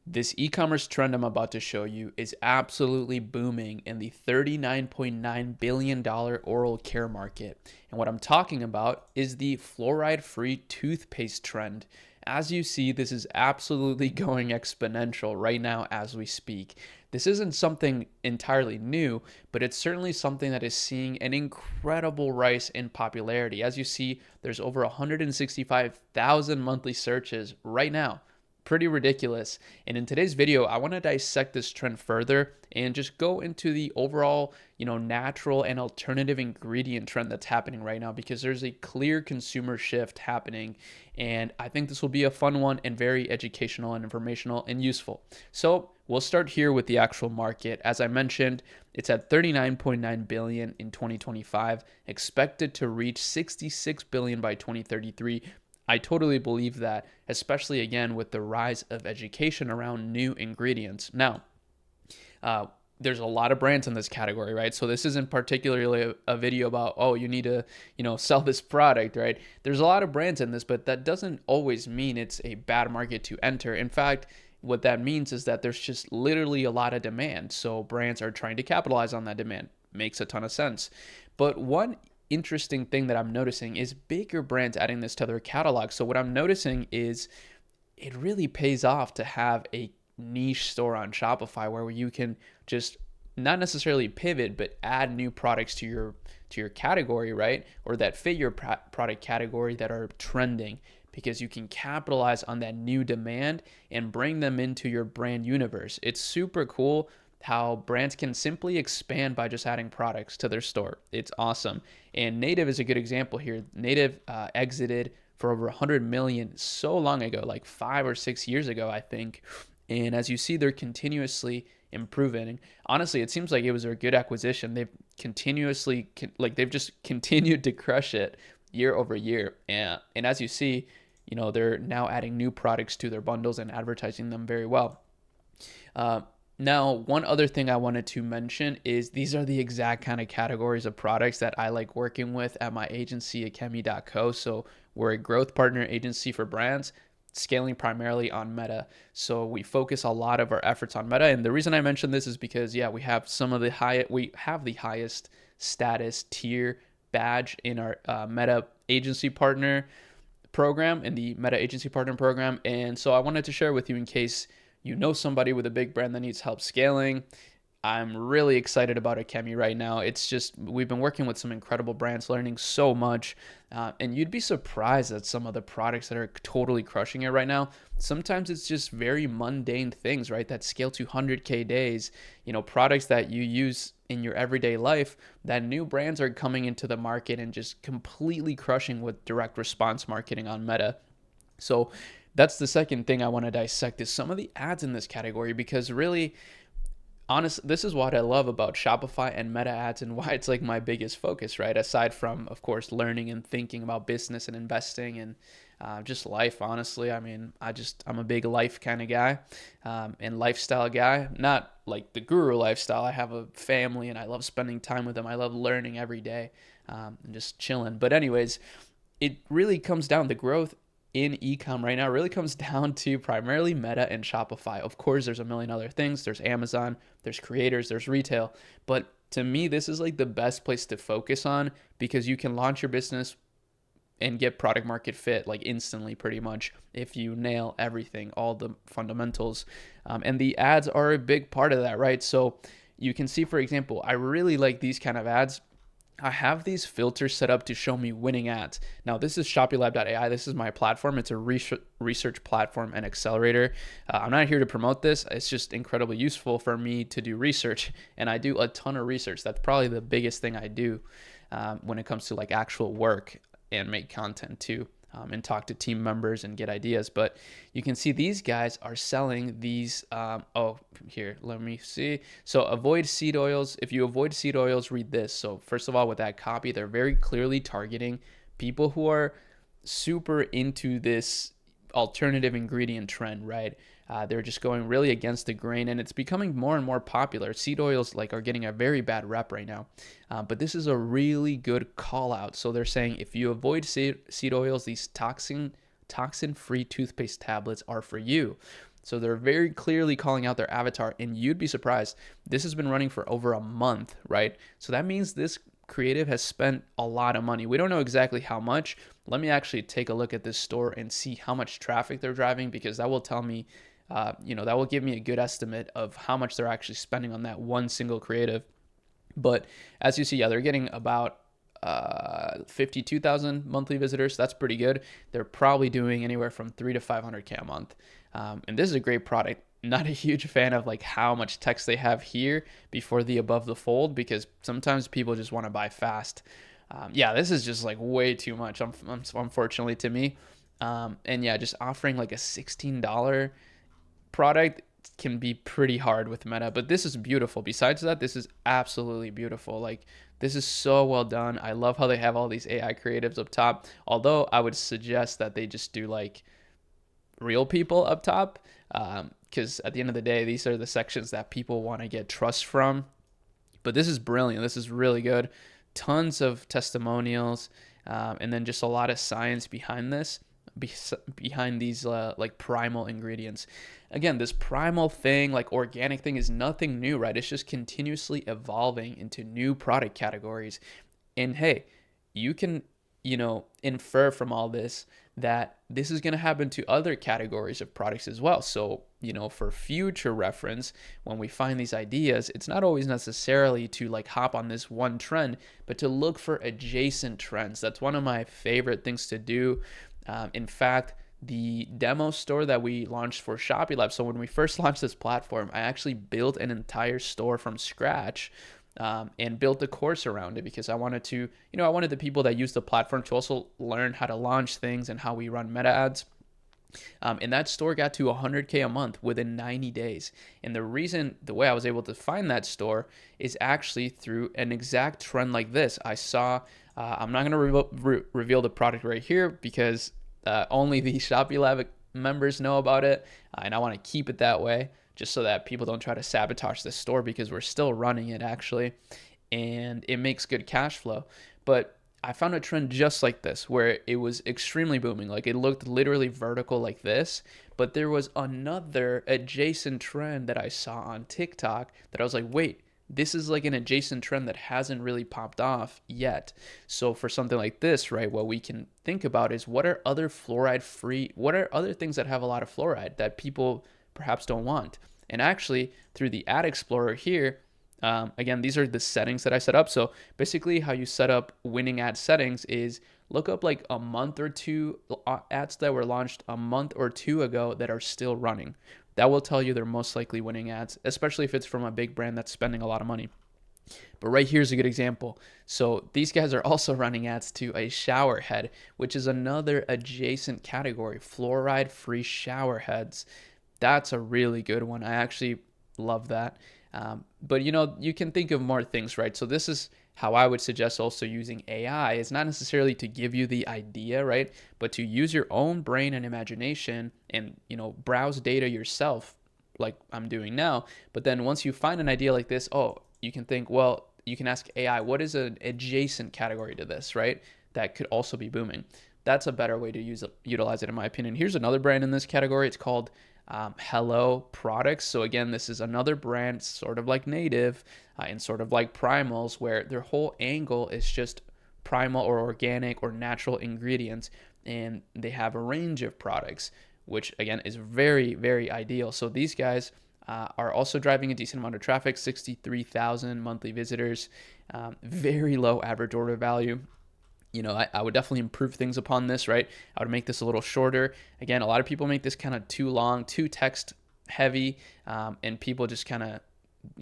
This e-commerce trend I'm about to show you is absolutely booming in the $39.9 billion oral care market. And what I'm talking about is the fluoride-free toothpaste trend. As you see, this is absolutely going exponential right now as we speak. This isn't something entirely new, but it's certainly something that is seeing an incredible rise in popularity. As you see, there's over 165,000 monthly searches right now. Pretty ridiculous. And in today's video, I want to dissect this trend further and just go into the overall, natural and alternative ingredient trend that's happening right now, because there's a clear consumer shift happening. And I think this will be a fun one and very educational and informational and useful. So we'll start here with the actual market. As I mentioned, it's at 39.9 billion in 2025, expected to reach 66 billion by 2033. I totally believe that, especially again with the rise of education around new ingredients. Now, there's a lot of brands in this category, right? So this isn't particularly a video about, oh, you need to, sell this product, right? There's a lot of brands in this, but that doesn't always mean it's a bad market to enter. In fact, what that means is that there's just literally a lot of demand. So brands are trying to capitalize on that demand. Makes a ton of sense. But one interesting thing that I'm noticing is bigger brands adding this to their catalog. So what I'm noticing is it really pays off to have a niche store on Shopify where you can just not necessarily pivot, but add new products to your category, right? Or that fit your product category that are trending, because you can capitalize on that new demand and bring them into your brand universe. It's super cool how brands can simply expand by just adding products to their store. It's awesome. And Native is a good example here. Native exited for over 100 million so long ago, like 5 or 6 years ago, I think. And as you see, they're continuously improving. Honestly, it seems like it was a good acquisition. They've continuously, they've just continued to crush it year over year. And as you see, they're now adding new products to their bundles and advertising them very well. Now, one other thing I wanted to mention is these are the exact kind of categories of products that I like working with at my agency, Ecommerce. So we're a growth partner agency for brands, scaling primarily on Meta. So we focus a lot of our efforts on Meta. And the reason I mention this is because, we have we have the highest status tier badge in our Meta agency partner program, in the Meta agency partner program. And so I wanted to share with you in case you know somebody with a big brand that needs help scaling. I'm really excited about Ecommerce right now. It's just, we've been working with some incredible brands, learning so much. And you'd be surprised at some of the products that are totally crushing it right now. Sometimes it's just very mundane things, right? That scale to 100K days, products that you use in your everyday life, that new brands are coming into the market and just completely crushing with direct response marketing on Meta. So that's the second thing I want to dissect, is some of the ads in this category, because really, honestly, this is what I love about Shopify and Meta ads, and why it's like my biggest focus, right? Aside from, of course, learning and thinking about business and investing and just life, honestly. I mean, I'm a big life kind of guy, and lifestyle guy, not like the guru lifestyle. I have a family and I love spending time with them. I love learning every day, and just chilling. But anyways, it really comes down to growth in e-com right now really comes down to primarily Meta and Shopify. Of course, there's a million other things. There's Amazon, there's creators, there's retail. But to me, this is like the best place to focus on, because you can launch your business and get product market fit like instantly, pretty much, if you nail everything, all the fundamentals. And the ads are a big part of that, right? So you can see, for example, I really like these kind of ads. I have these filters set up to show me winning ads. Now, this is ShoppyLab.ai. This is my platform. It's a research platform and accelerator. I'm not here to promote this. It's just incredibly useful for me to do research, and I do a ton of research. That's probably the biggest thing I do when it comes to like actual work, and make content too. And talk to team members and get ideas. But you can see these guys are selling these. Here, let me see. So avoid seed oils. If you avoid seed oils, read this. So first of all, with that copy, they're very clearly targeting people who are super into this alternative ingredient trend, right? They're just going really against the grain, and it's becoming more and more popular. Seed oils are getting a very bad rep right now, but this is a really good call out. So they're saying if you avoid seed oils, these toxin-free toothpaste tablets are for you. So they're very clearly calling out their avatar, and you'd be surprised. This has been running for over a month, right? So that means this creative has spent a lot of money. We don't know exactly how much. Let me actually take a look at this store and see how much traffic they're driving, because that will tell me, that will give me a good estimate of how much they're actually spending on that one single creative. But as you see, yeah, they're getting about 52,000 monthly visitors. That's pretty good. They're probably doing anywhere from 3 to 500K a month. And this is a great product. Not a huge fan of like how much text they have here before the above the fold, because sometimes people just want to buy fast. Yeah, this is just like way too much, unfortunately to me. And yeah, just offering like a $16 product can be pretty hard with Meta, but this is beautiful. Besides that, this is absolutely beautiful. Like, this is so well done. I love how they have all these AI creatives up top. Although I would suggest that they just do like real people up top, because at the end of the day, these are the sections that people want to get trust from. But this is brilliant. This is really good. Tons of testimonials, and then just a lot of science behind this, behind these like primal ingredients. Again, this primal thing, like organic thing, is nothing new, right? It's just continuously evolving into new product categories. And hey, you can, infer from all this that this is going to happen to other categories of products as well. So, for future reference, when we find these ideas, it's not always necessarily to like hop on this one trend, but to look for adjacent trends. That's one of my favorite things to do. In fact, the demo store that we launched for Shopee Lab. So when we first launched this platform, I actually built an entire store from scratch, and built a course around it, because I wanted to, I wanted the people that use the platform to also learn how to launch things and how we run meta ads. And that store got to 100K a month within 90 days. And the way I was able to find that store is actually through an exact trend like this. I saw, I'm not going to reveal the product right here, because only the Shopee Lab members know about it. And I want to keep it that way, just so that people don't try to sabotage the store, because we're still running it actually, and it makes good cash flow. But I found a trend just like this, where it was extremely booming. Like, it looked literally vertical like this, but there was another adjacent trend that I saw on TikTok that I was like, wait, this is like an adjacent trend that hasn't really popped off yet. So for something like this, right, what we can think about is, what are other things that have a lot of fluoride that people perhaps don't want? And actually, through the ad explorer here, again, these are the settings that I set up. So basically how you set up winning ad settings is look up like a month or two ads that were launched a month or two ago that are still running. That will tell you they're most likely winning ads, especially if it's from a big brand that's spending a lot of money. But right here's a good example. So these guys are also running ads to a shower head, which is another adjacent category, fluoride-free shower heads. That's a really good one. I actually love that. But you can think of more things, right? So this is how I would suggest also using AI. Is not necessarily to give you the idea, right? But to use your own brain and imagination and, browse data yourself, like I'm doing now. But then once you find an idea like this, you can think, well, you can ask AI, what is an adjacent category to this, right? That could also be booming. That's a better way to utilize it, in my opinion. Here's another brand in this category. It's called Hello Products. So again, this is another brand, sort of like Native, and sort of like Primals, where their whole angle is just primal or organic or natural ingredients, and they have a range of products, which again is very, very ideal. So these guys are also driving a decent amount of traffic, 63,000 monthly visitors, very low average order value. I would definitely improve things upon this, right? I would make this a little shorter. Again, a lot of people make this kind of too long, too text heavy, and people just kind of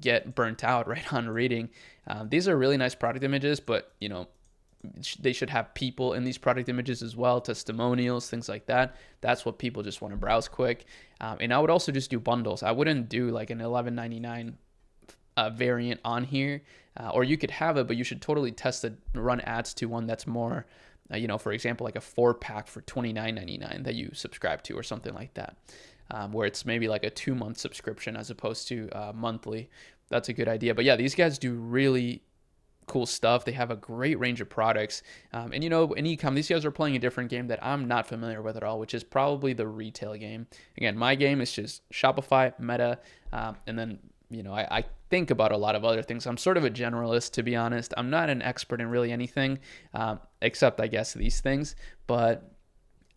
get burnt out right on reading. These are really nice product images, but they should have people in these product images as well, testimonials, things like that. That's what people just want to browse quick. And I would also just do bundles. I wouldn't do like an $11.99 variant on here, or you could have it, but you should totally test it, run ads to one that's more, for example, like a 4-pack for $29.99 that you subscribe to, or something like that, where it's maybe like a 2-month subscription as opposed to monthly. That's a good idea. But yeah, these guys do really cool stuff. They have a great range of products. And you know, in ecom, these guys are playing a different game that I'm not familiar with at all, which is probably the retail game. Again, my game is just Shopify, Meta, and then, you know, I think about a lot of other things. I'm sort of a generalist, to be honest. I'm not an expert in really anything, except I guess these things. But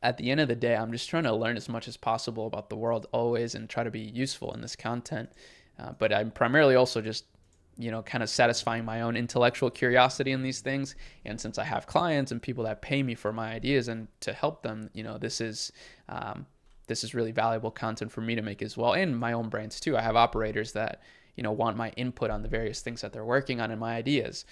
at the end of the day, I'm just trying to learn as much as possible about the world always and try to be useful in this content. But I'm primarily also just, you know, kind of satisfying my own intellectual curiosity in these things. And since I have clients and people that pay me for my ideas and to help them, you know, this is really valuable content for me to make as well, and my own brands too. I have operators that, you know, want my input on the various things that they're working on and my ideas.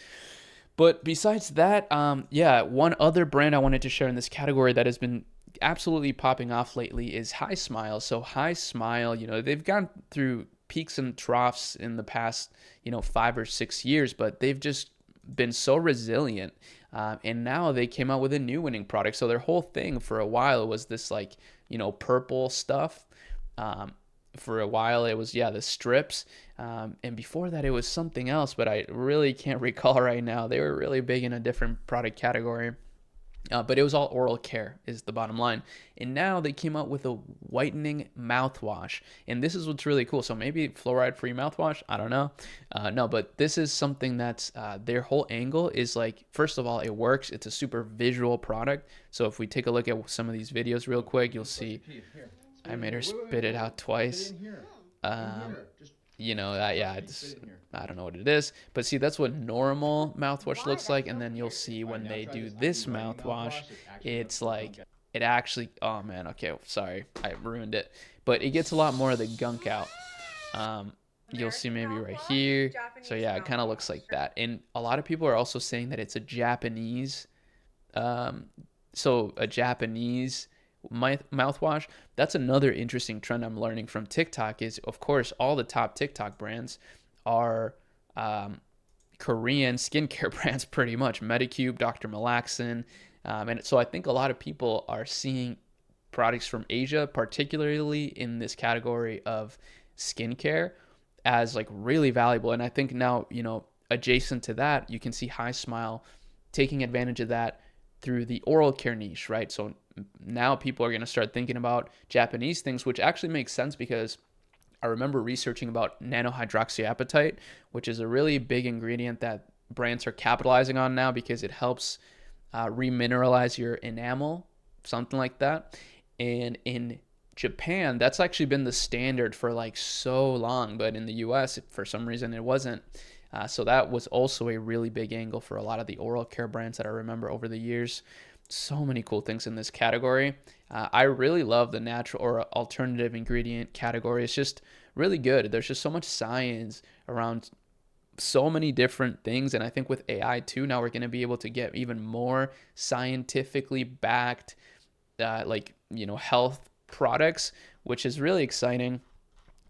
But besides that, yeah, one other brand I wanted to share in this category that has been absolutely popping off lately is Hi Smile. So Hi Smile, you know, they've gone through peaks and troughs in the past, you know, 5 or 6 years, but they've just been so resilient. And now they came out with a new winning product. So their whole thing for a while was this, like, you know, purple stuff. For a while it was, the strips. And before that it was something else, but I really can't recall right now. They were really big in a different product category. But it was all oral care is the bottom line. And now they came out with a whitening mouthwash. And this is what's really cool. So maybe fluoride-free mouthwash, I don't know. No, but this is something that's their whole angle is like, first of all, it works. It's a super visual product. So if we take a look at some of these videos real quick, you'll see I made her spit it out twice. You know, I don't know what it is, but see, that's what normal mouthwash looks like. And then you'll see when they do this mouthwash, it's like, it actually, oh man, okay, sorry, I ruined it, but it gets a lot more of the gunk out. You'll see maybe right here. So yeah, it kind of looks like that. And a lot of people are also saying that it's a Japanese, so a Japanese mouthwash. That's another interesting trend I'm learning from TikTok is, of course, all the top TikTok brands are Korean skincare brands, pretty much. Medicube, Dr. Malaxin. And so I think a lot of people are seeing products from Asia, particularly in this category of skincare, as like really valuable. And I think now, you know, adjacent to that, you can see Hi Smile taking advantage of that through the oral care niche, right? So now people are going to start thinking about Japanese things, which actually makes sense because I remember researching about nanohydroxyapatite, which is a really big ingredient that brands are capitalizing on now because it helps remineralize your enamel, something like that. And in Japan, that's actually been the standard for like so long, but in the US, for some reason, it wasn't. So that was also a really big angle for a lot of the oral care brands that I remember over the years. So many cool things in this category. I really love the natural or alternative ingredient category. It's just really good. There's just so much science around so many different things. And I think with AI too, now we're going to be able to get even more scientifically backed, like, you know, health products, which is really exciting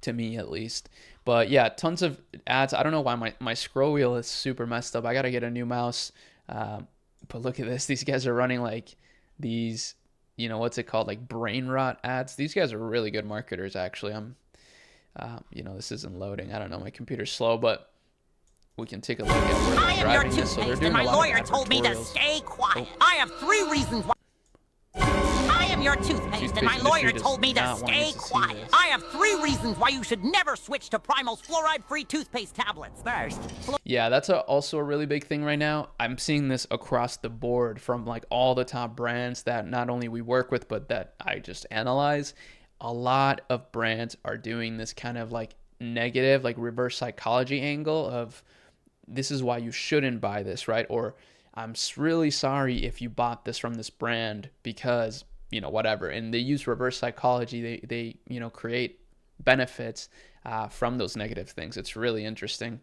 to me at least. But yeah, tons of ads. I don't know why my scroll wheel is super messed up. I got to get a new mouse. But look at this. These guys are running like these, you know, what's it called? Like brain rot ads. These guys are really good marketers, actually. You know, this isn't loading. I don't know. My computer's slow, but we can take a look at where they're driving this. So they're doing a lot of advertorials. My lawyer told me to stay quiet. I have 3 reasons why. I am your toothpaste, and my lawyer told me to stay quiet. I have 3 reasons why you should never switch to Primal's fluoride-free toothpaste tablets. First, yeah, that's also a really big thing right now. I'm seeing this across the board from like all the top brands that not only we work with, but that I just analyze. A lot of brands are doing this kind of like negative, like reverse psychology angle of this is why you shouldn't buy this, right? Or I'm really sorry if you bought this from this brand because, you know, whatever. And they use reverse psychology. They you know, create benefits from those negative things. It's really interesting.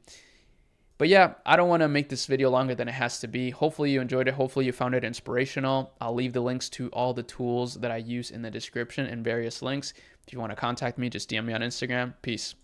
But yeah, I don't want to make this video longer than it has to be. Hopefully you enjoyed it. Hopefully you found it inspirational. I'll leave the links to all the tools that I use in the description and various links. If you want to contact me, just DM me on Instagram. Peace.